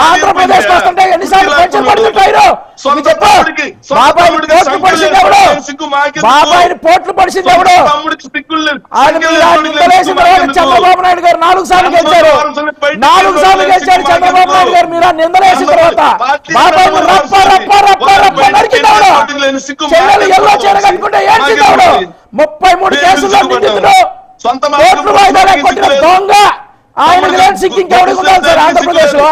ఆంధ్రప్రదేశ్ వస్తుంటే ఎన్నిసార్లు పెన్షన్ పడుతుంటారు చెప్పు. బాబాయిని పోట్లు పడిచింది ఎవడు? బాబాయిని పోట్లు పడిచింది ఎవడు? ఆయన నిందలేసిన తర్వాత చంద్రబాబు నాయుడు గారు 4 సార్లు గెలిచారు. 4 సార్లు గెలిచారు చంద్రబాబు నాయుడు గారు. మీరు నిందలేసిన తర్వాత బాబాయిని రప్ప రప్ప రప్ప రప్ప నరికిందాడు. చెల్లెలు ఎల్లో చీర కట్టుకుంటే ఏడ్చిందాడు. 33 కేసుల్లో నిందితుడు, కోట్లు వాయిదాలు కొట్టిన దొంగ. ఆయనకు లేని సిక్కు ఇంకెవరికి ఉండాలి సార్ ఆంధ్రప్రదేశ్ లో?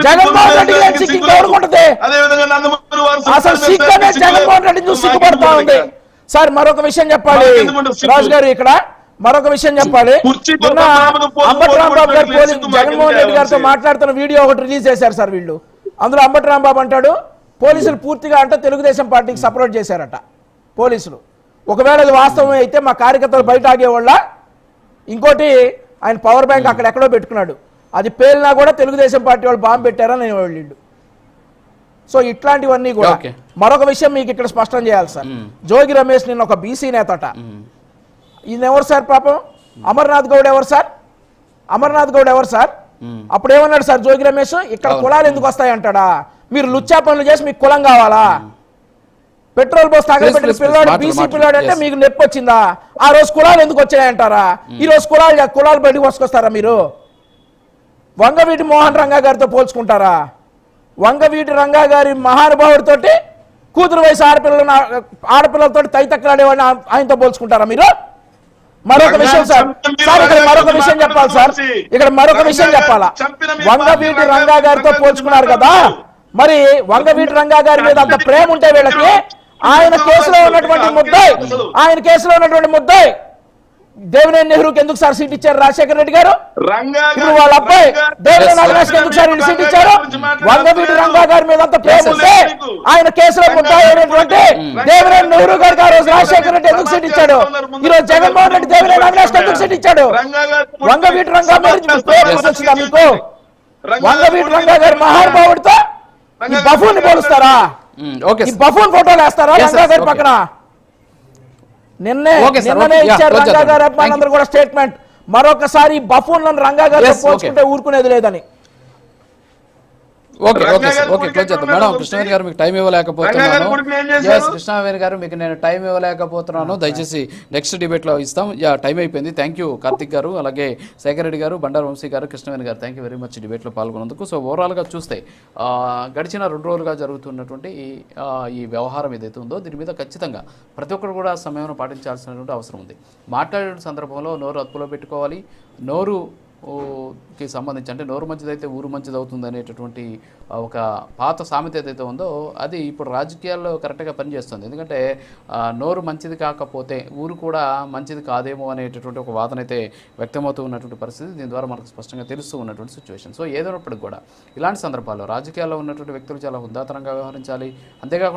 జగన్మోహన్ రెడ్డి లేని సిక్కు ఇంకెవరికి ఉంటుంది? అసలు సిక్కు అనేది జగన్మోహన్ రెడ్డి చూసి సిగ్గుపడతా ఉంది సార్. మరొక విషయం చెప్పాలి రాజు గారు, ఇక్కడ మరొక విషయం చెప్పాలి. అంబటి రాంబాబు గారు జగన్మోహన్ రెడ్డి గారితో మాట్లాడుతున్న వీడియో ఒకటి రిలీజ్ చేశారు సార్ వీళ్ళు. అందులో అంబటి రాంబాబు అంటాడు పోలీసులు పూర్తిగా అంటే తెలుగుదేశం పార్టీకి సపోర్ట్ చేశారట పోలీసులు. ఒకవేళ అది వాస్తవమే అయితే మా కార్యకర్తలు బయట ఆగేవాళ్ళ. ఇంకోటి ఆయన పవర్ బ్యాంక్ అక్కడెక్కడో పెట్టుకున్నాడు, అది పేలినా కూడా తెలుగుదేశం పార్టీ వాళ్ళు బాంబు పెట్టారని నేను వాళ్ళు. సో ఇట్లాంటివన్నీ కూడా. మరొక విషయం మీకు ఇక్కడ స్పష్టం చేయాలి సార్. జోగి రమేష్ నిన్న ఒక బీసీ నేతట. ఈయన ఎవరు సార్ పాపం? అమర్నాథ్ గౌడ్ ఎవరు సార్? అమర్నాథ్ గౌడ్ ఎవరు సార్? అప్పుడు ఏమన్నాడు సార్ జోగి రమేష్, ఇక్కడ కులాలు ఎందుకు వస్తాయంటాడా? మీరు లుచ్చా పనులు చేసి మీకు కులం కావాలా? పెట్రోల్ పోసి తగలబెట్టిన పిల్లాడు బీసీ పిల్లాడు అంటే మీకు నొప్పి వచ్చిందా? ఆ రోజు కులాలు ఎందుకు వచ్చాయంటారా? ఈ రోజు కులాలు బయటకు వసుకొస్తారా మీరు? వంగవీటి మోహన్ రంగా గారితో పోల్చుకుంటారా? వంగవీటి రంగా గారి మహానుభావుడితోటి కూతురు వయసు ఆడపిల్లలతో తైతక్కలాడేవాడిని ఆయనతో పోల్చుకుంటారా మీరు? మరొక విషయం సార్, ఇక్కడ మరొక విషయం చెప్పాలి సార్. ఇక్కడ మరొక విషయం చెప్పాలా? వంగవీటి రంగా గారితో పోల్చుకున్నారు కదా, మరి వంగవీటి రంగా గారి మీద అంత ప్రేమ ఉంటే వీళ్ళకి ఆయన కేసులో ఉన్నటువంటి ముద్దాయి దేవినేని నెహ్రూకి ఎందుకు సార్ సీట్ ఇచ్చారు రాజశేఖర రెడ్డి గారు? ఇప్పుడు వాళ్ళ అబ్బాయి దేవినేని అవినాష్ ఎందుకు సార్ సీట్ ఇచ్చారు? వంగవీటి రంగా గారి మీద అంత ప్రేమ ఉంటే ఆయన కేసులో ముద్దాయి అయినటువంటి దేవినేని నెహ్రూ గారికి ఆ రోజు రాజశేఖర రెడ్డి ఎందుకు సీట్ ఇచ్చాడు? ఈ రోజు జగన్మోహన్ రెడ్డి దేవినేని అవినాష్ ఎందుకు సీట్ ఇచ్చాడు? వంగవీటి రంగా వచ్చిందా మీకు? వంగవీటి రంగా గారి మహానుభావుడితో ఈ బఫూన్ పోలుస్తారా? ఈ బఫూన్ ఫోటోలు వేస్తారా రంగా గారి పక్కన? నిన్ననే ఇచ్చారు రంగా గారి అభిమానులందరూ కూడా స్టేట్మెంట్. మరొకసారి బఫూన్లను రంగా గారు పోల్చుకుంటే ఊరుకునేది లేదని. మేడం కృష్ణవేణి గారు మీకు టైం ఇవ్వలేకపోతున్నాను. కృష్ణవేణి గారు మీకు నేను టైం ఇవ్వలేకపోతున్నాను, దయచేసి నెక్స్ట్ డిబేట్ లో ఇస్తాం. టైం అయిపోయింది. థ్యాంక్ యూ కార్తిక్ గారు, అలాగే శేఖర్ రెడ్డి గారు, బండారు వంశీ గారు, కృష్ణవేణి గారు, thank you very much debate లో పాల్గొన్నందుకు. సో ఓవరాల్ గా చూస్తే గడిచిన 2 రోజులుగా జరుగుతున్నటువంటి ఈ వ్యవహారం ఏదైతే ఉందో దీని మీద ఖచ్చితంగా ప్రతి ఒక్కరు కూడా సమయం పాటించాల్సినటువంటి అవసరం ఉంది. మాట్లాడే సందర్భంలో నోరు అదుపులో పెట్టుకోవాలి. నోరుకి సంబంధించి అంటే నోరు మంచిదైతే ఊరు మంచిది అవుతుంది అనేటటువంటి ఒక పాత సామెత ఏదైతే ఉందో అది ఇప్పుడు రాజకీయాల్లో కరెక్ట్గా పనిచేస్తుంది. ఎందుకంటే నోరు మంచిది కాకపోతే ఊరు కూడా మంచిది కాదేమో అనేటటువంటి ఒక వాదన అయితే వ్యక్తమవుతూ ఉన్నటువంటి పరిస్థితి దీని ద్వారా మనకు స్పష్టంగా తెలుస్తూ ఉన్నటువంటి సిచ్యువేషన్. సో ఏదైనప్పటికి కూడా ఇలాంటి సందర్భాల్లో రాజకీయాల్లో ఉన్నటువంటి వ్యక్తులు చాలా హుందాతనంగా వ్యవహరించాలి. అంతేకాకుండా